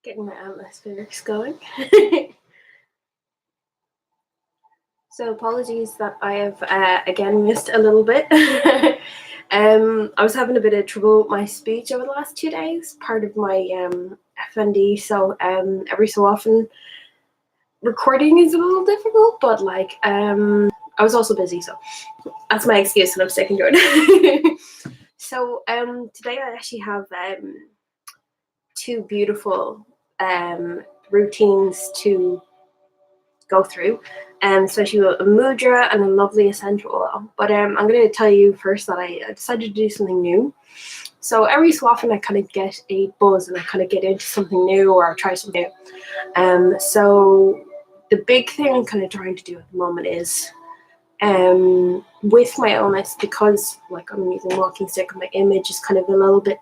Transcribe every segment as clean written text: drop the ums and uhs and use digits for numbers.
Getting my atmospherics going. So apologies that I have again missed a little bit. I was having a bit of trouble with my speech over the last 2 days, part of my FND, so every so often recording is a little difficult, but like I was also busy, so that's my excuse and I'm sticking to it. So today I actually have two beautiful routines to go through, especially a mudra and a lovely essential oil. But I'm going to tell you first that I decided to do something new. So every so often I kind of get a buzz and I kind of get into something new or try something new. So the big thing I'm kind of trying to do at the moment is with my illness, because like I'm using walking stick and my image is kind of a little bit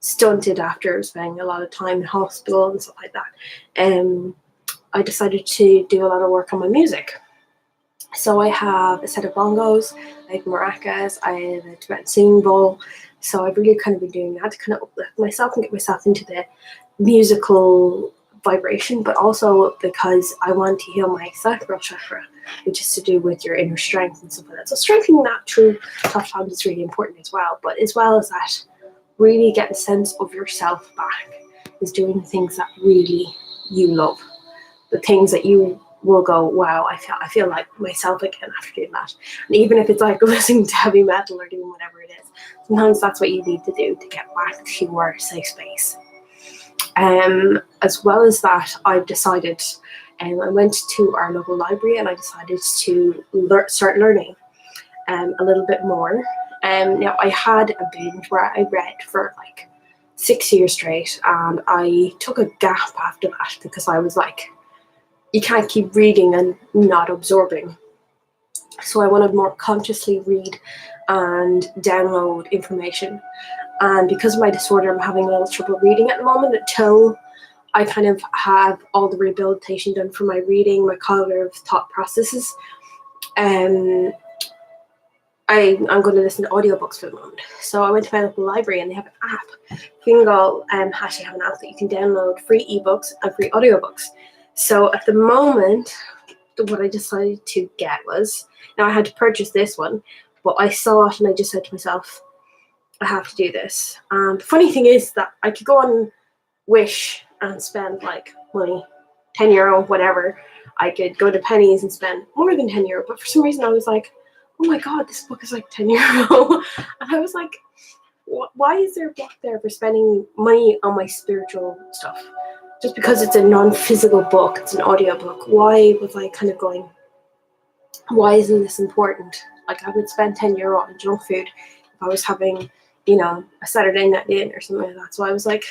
stunted after spending a lot of time in hospital and stuff like that. I decided to do a lot of work on my music. So I have a set of bongos, I have maracas, I have a Tibetan singing bowl. So I've really kind of been doing that to kind of uplift myself and get myself into the musical vibration, but also because I want to heal my sacral chakra, which is to do with your inner strength and stuff like that. So strengthening that through tough times is really important as well. But as well as that, really get a sense of yourself back is doing things that really you love. The things that you will go, wow, I feel like myself again after doing that. And even if it's like listening to heavy metal or doing whatever it is, sometimes that's what you need to do to get back to your safe space. As well as that, I've decided, I went to our local library and I decided to start learning a little bit more. Now I had a binge where I read for like 6 years straight, and I took a gap after that because I was like, you can't keep reading and not absorbing. So I want to more consciously read and download information. And because of my disorder, I'm having a little trouble reading at the moment until I kind of have all the rehabilitation done for my reading, my cognitive thought processes. I'm going to listen to audiobooks for the moment. So I went to my local library and they have an app. Fingal actually have an app that you can download free ebooks and free audiobooks. So at the moment, what I decided to get was, now I had to purchase this one, but I saw it and I just said to myself, I have to do this. And the funny thing is that I could go on Wish and spend like money, €10, whatever. I could go to Pennies and spend more than €10, but for some reason I was like, oh my god, this book is like €10. And I was like, why is there a book there for spending money on my spiritual stuff? Just because it's a non-physical book, it's an audio book. Why was I kind of going, why isn't this important? Like I would spend €10 on junk food if I was having, a Saturday night in or something like that. So I was like,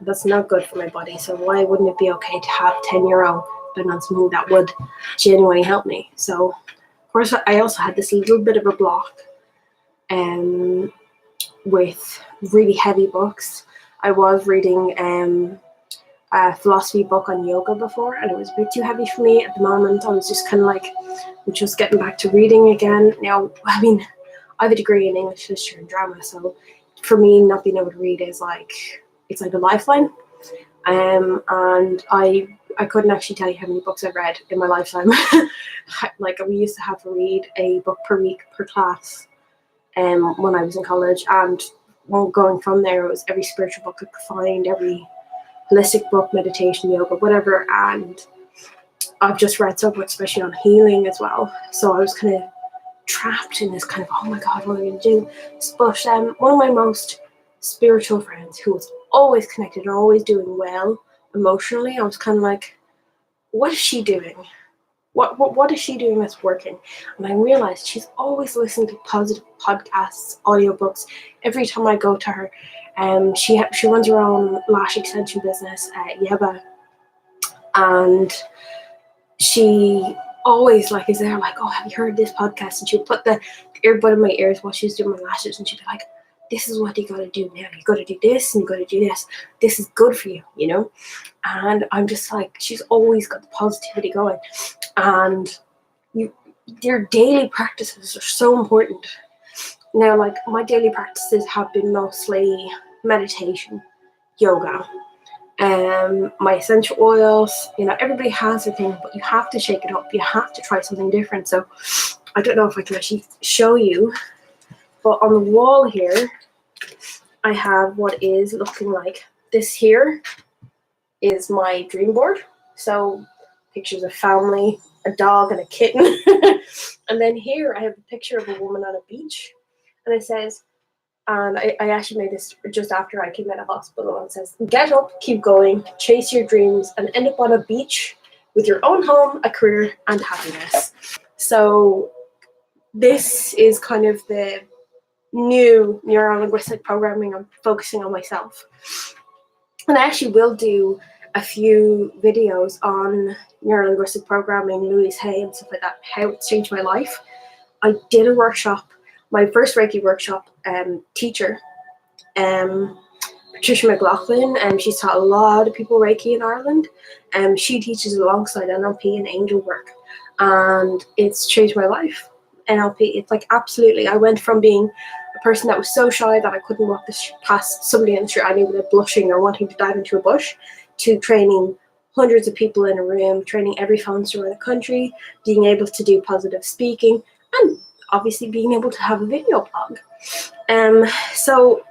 that's not good for my body. So why wouldn't it be okay to have €10 spent on something that would genuinely help me? So of course I also had this little bit of a block with really heavy books. I was reading a philosophy book on yoga before, and it was a bit too heavy for me. At the moment, I was just kind of like, I'm just getting back to reading again. Now, I mean, I have a degree in English literature and drama, so for me, not being able to read is like, it's like a lifeline. And I couldn't actually tell you how many books I've read in my lifetime. Like we used to have to read a book per week per class when I was in college, and going from there, it was every spiritual book I could find, every holistic book, meditation, yoga, whatever. And I've just read so much, especially on healing as well. So I was kind of trapped in this kind of, oh my god, what am I going to do? But one of my most spiritual friends, who was always connected and always doing well emotionally, I was kind of like, what is she doing? What is she doing that's working? And I realized she's always listening to positive podcasts, audiobooks. Every time I go to her, she runs her own lash extension business at Yeba, and she always like is there like, oh, have you heard this podcast? And she'll put the earbud in my ears while she's doing my lashes, and she'll be like, this is what you got to do now. You got to do this and you got to do this. This is good for you, And I'm just like, she's always got the positivity going, and your daily practices are so important. Now, like my daily practices have been mostly meditation, yoga, my essential oils. Everybody has their thing, but you have to shake it up. You have to try something different. So I don't know if I can actually show you, but on the wall here, I have what is looking like this. Here is my dream board. So pictures of family, a dog and a kitten. And then here I have a picture of a woman on a beach. And it says, and I actually made this just after I came out of hospital, and it says, get up, keep going, chase your dreams, and end up on a beach with your own home, a career, and happiness. So this is kind of the new neuro-linguistic programming. I'm focusing on myself. And I actually will do a few videos on neuro-linguistic programming, Louise Hay, and stuff like that, how it's changed my life. I did a workshop, my first Reiki workshop teacher, Patricia McLaughlin, and she's taught a lot of people Reiki in Ireland. She teaches alongside NLP and angel work, and it's changed my life. NLP, it's like absolutely. I went from being a person that was so shy that I couldn't walk past somebody in the street I knew without blushing or wanting to dive into a bush, to training hundreds of people in a room, training every phone store in the country, being able to do positive speaking, and obviously being able to have a video blog. So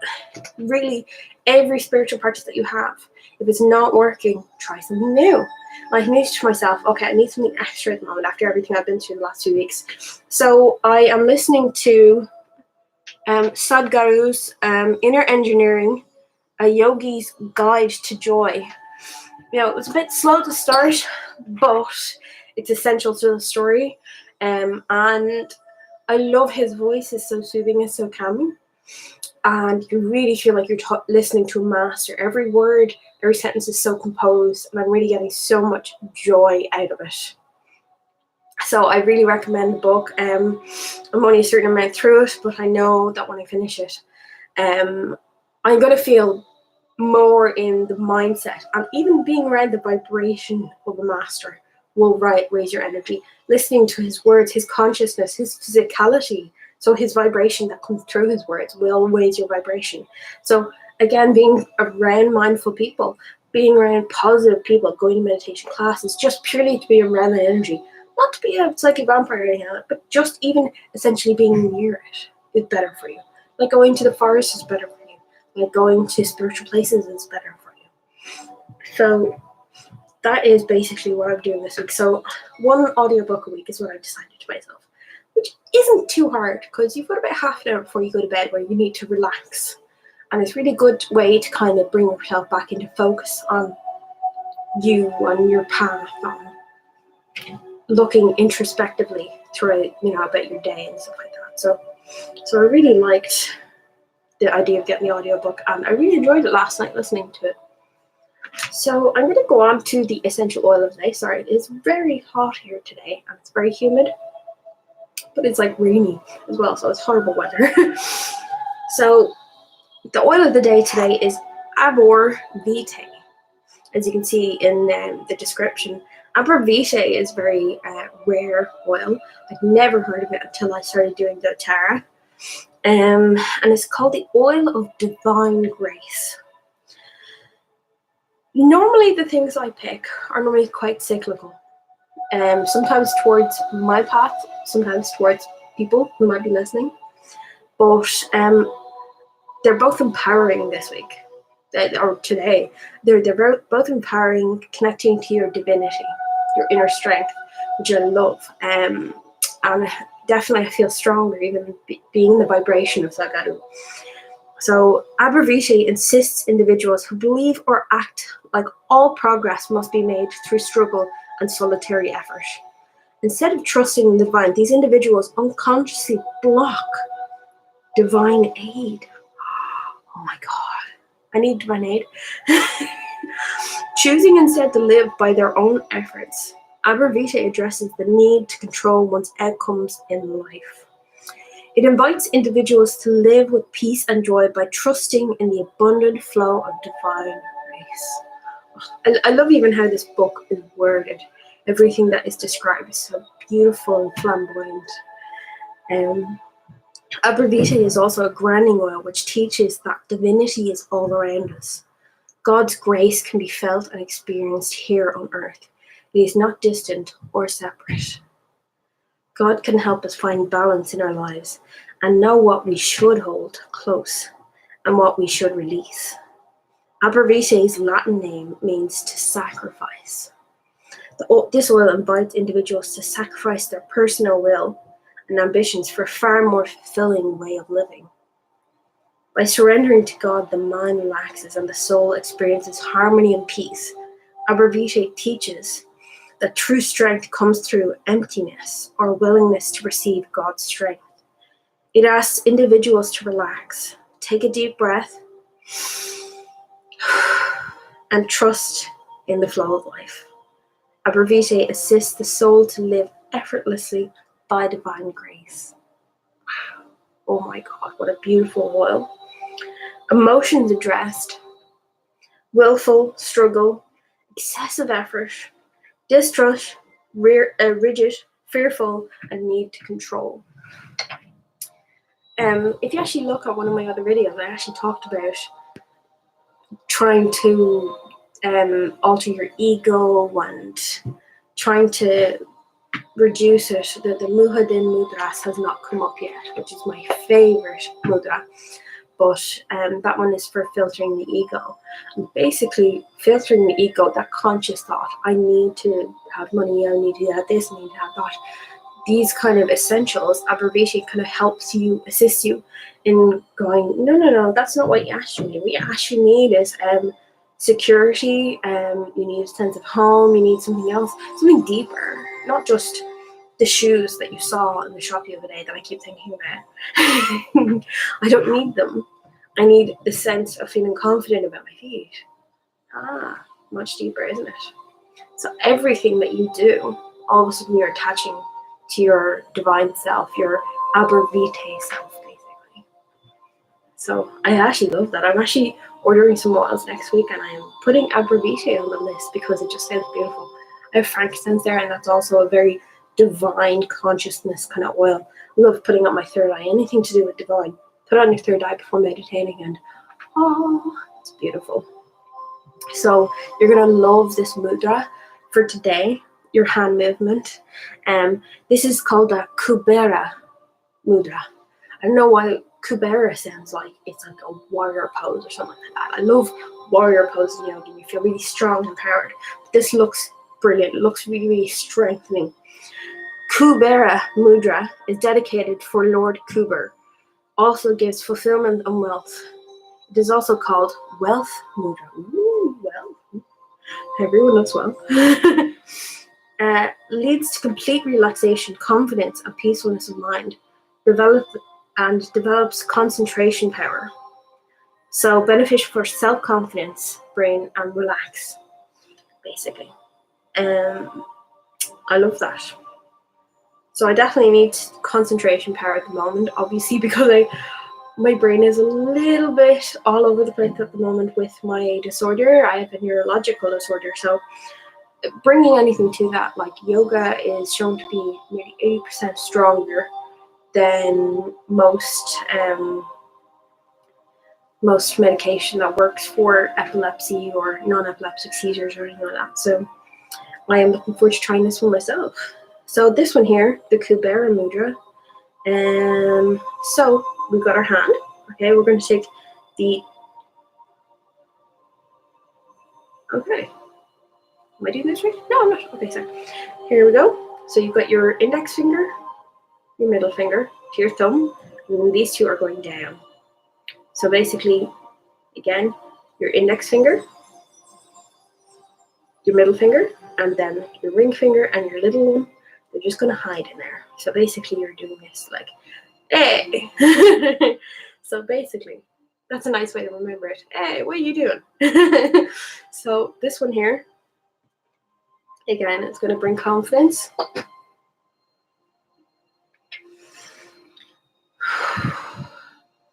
really, every spiritual practice that you have, if it's not working, try something new. Like, I need to myself, okay, I need something extra at the moment after everything I've been through the last 2 weeks. So I am listening to Sadhguru's Inner Engineering, a Yogi's Guide to Joy. It was a bit slow to start, but it's essential to the story. And I love his voice. It's so soothing, it's so calming. And you really feel like you're listening to a master. Every word, every sentence is so composed, and I'm really getting so much joy out of it. So I really recommend the book. I'm only a certain amount through it, but I know that when I finish it, I'm going to feel more in the mindset, and even being around the vibration of a master will raise your energy. Listening to his words, his consciousness, his physicality, so his vibration that comes through his words will raise your vibration. So again, being around mindful people, being around positive people, going to meditation classes, just purely to be around that energy, not to be a psychic vampire or anything, but just even essentially being near it is better for you. Like going to the forest is better for you. Like going to spiritual places is better for you. So that is basically what I'm doing this week. So one audiobook a week is what I've decided to myself, which isn't too hard because you've got about half an hour before you go to bed where you need to relax. And it's a really good way to kind of bring yourself back into focus on you, on your path, on looking introspectively through, about your day and stuff like that. So I really liked the idea of getting the audiobook, and I really enjoyed it last night listening to it. So I'm going to go on to the essential oil of the day. Sorry, it is very hot here today, and it's very humid, but it's like rainy as well, so it's horrible weather. So the oil of the day today is Aborvitae. As you can see in the description, Aborvitae is very rare oil. I'd never heard of it until I started doing doTERRA. And it's called the oil of divine grace. Normally the things I pick are normally quite cyclical. Sometimes towards my path, sometimes towards people who might be listening. But they're both empowering this week, or today. They're both empowering, connecting to your divinity, your inner strength, which I love. And definitely I feel stronger even being in the vibration of Sadhguru. So Aborvitae insists individuals who believe or act like all progress must be made through struggle and solitary effort. Instead of trusting in the divine, these individuals unconsciously block divine aid. Oh my God, I need divine aid. Choosing instead to live by their own efforts, Aborvitae addresses the need to control one's outcomes in life. It invites individuals to live with peace and joy by trusting in the abundant flow of divine grace. I love even how this book is worded. Everything that is described is so beautiful and flamboyant. Aborvitae is also a grounding oil which teaches that divinity is all around us. God's grace can be felt and experienced here on earth. It is not distant or separate. God can help us find balance in our lives and know what we should hold close and what we should release. Aborvitae's Latin name means to sacrifice. This oil invites individuals to sacrifice their personal will and ambitions for a far more fulfilling way of living. By surrendering to God, the mind relaxes and the soul experiences harmony and peace. Aborvitae teaches that true strength comes through emptiness or willingness to receive God's strength. It asks individuals to relax, take a deep breath, and trust in the flow of life. Aborvitae assists the soul to live effortlessly by divine grace. Wow. Oh my God, what a beautiful oil. Emotions addressed: willful struggle, excessive effort, distrust, rigid, fearful, and need to control. If you actually look at one of my other videos, I actually talked about trying to alter your ego and trying to reduce it. The Muhadin Mudras has not come up yet, which is my favorite mudra. But that one is for filtering the ego. And basically, filtering the ego, that conscious thought, I need to have money, I need to have this, I need to have that. These kind of essentials, Aborvitae kind of helps you, assists you in going, no, that's not what you actually need. What you actually need is security, you need a sense of home, you need something else, something deeper, not just the shoes that you saw in the shop the other day that I keep thinking about. I don't need them. I need the sense of feeling confident about my feet. Much deeper, isn't it? So everything that you do, all of a sudden you're attaching to your divine self, your Aborvitae self, basically. So I actually love that. I'm actually ordering some oils next week, and I'm putting Aborvitae on the list because it just sounds beautiful. I have frankincense there, and that's also a very divine consciousness kind of oil. I love putting on my third eye. Anything to do with divine, put on your third eye before meditating, and it's beautiful. So you're gonna love this mudra for today. Your hand movement. This is called a Kubera Mudra. I don't know why Kubera sounds like it's like a warrior pose or something like that. I love warrior poses in yoga. You feel really strong and empowered. But this looks brilliant. It looks really, really strengthening. Kubera Mudra is dedicated for Lord Kuber. Also gives fulfillment and wealth. It is also called Wealth Mudra. Ooh, wealth. Everyone knows wealth. Leads to complete relaxation, confidence, and peacefulness of mind. Develops concentration power. So beneficial for self-confidence, brain, and relax, basically. I love that. So I definitely need concentration power at the moment, obviously, because my brain is a little bit all over the place at the moment with my disorder. I have a neurological disorder, so bringing anything to that, like yoga, is shown to be nearly 80% stronger than most medication that works for epilepsy or non-epileptic seizures or anything like that. So I am looking forward to trying this one myself. So this one here, the Kubera Mudra. So we've got our hand. Okay, we're going to take the. Okay. Am I doing this right? No, I'm not. Okay, so here we go. So you've got your index finger, your middle finger to your thumb, and then these two are going down. So basically, again, your index finger, your middle finger, and then your ring finger and your little one, they're just going to hide in there. So basically, you're doing this like, hey. So basically, that's a nice way to remember it. Hey, what are you doing? So this one here, again, it's going to bring confidence.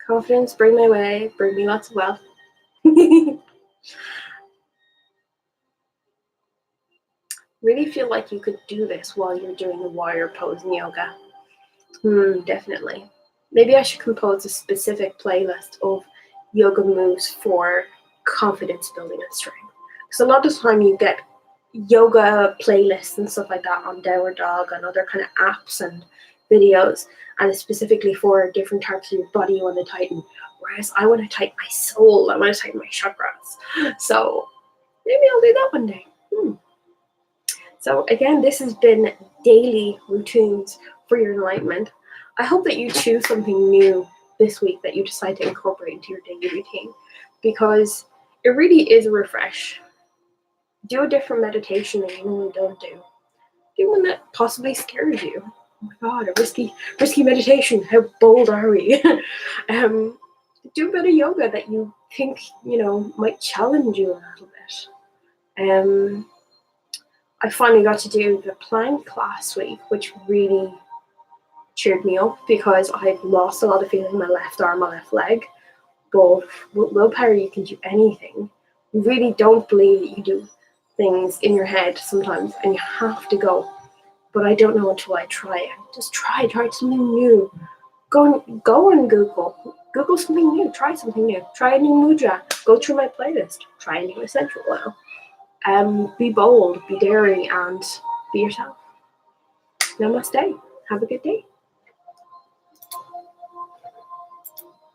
Confidence, bring my way, bring me lots of wealth. Really feel like you could do this while you're doing the warrior pose in yoga. Definitely. Maybe I should compose a specific playlist of yoga moves for confidence building and strength. Because a lot of the time you get yoga playlists and stuff like that on Downward Dog and other kind of apps and videos, and it's specifically for different parts of your body you want to tighten. Whereas I want to tighten my soul, I want to tighten my chakras. So maybe I'll do that one day. So again, this has been daily routines for your enlightenment. I hope that you choose something new this week that you decide to incorporate into your daily routine, because it really is a refresh. Do a different meditation that you normally don't do. Do one that possibly scares you. Oh my god, a risky meditation. How bold are we? Do a bit of yoga that you think, might challenge you a little bit. I finally got to do the plank last week, which really cheered me up because I've lost a lot of feeling in my left arm, my left leg. But with willpower, you can do anything. You really don't believe that you do things in your head sometimes, and you have to go. But I don't know until I try it. Just try something new. Go on Google something new. Try something new. Try a new mudra. Go through my playlist. Try a new essential oil. Be bold, be daring, and be yourself. Namaste. Have a good day.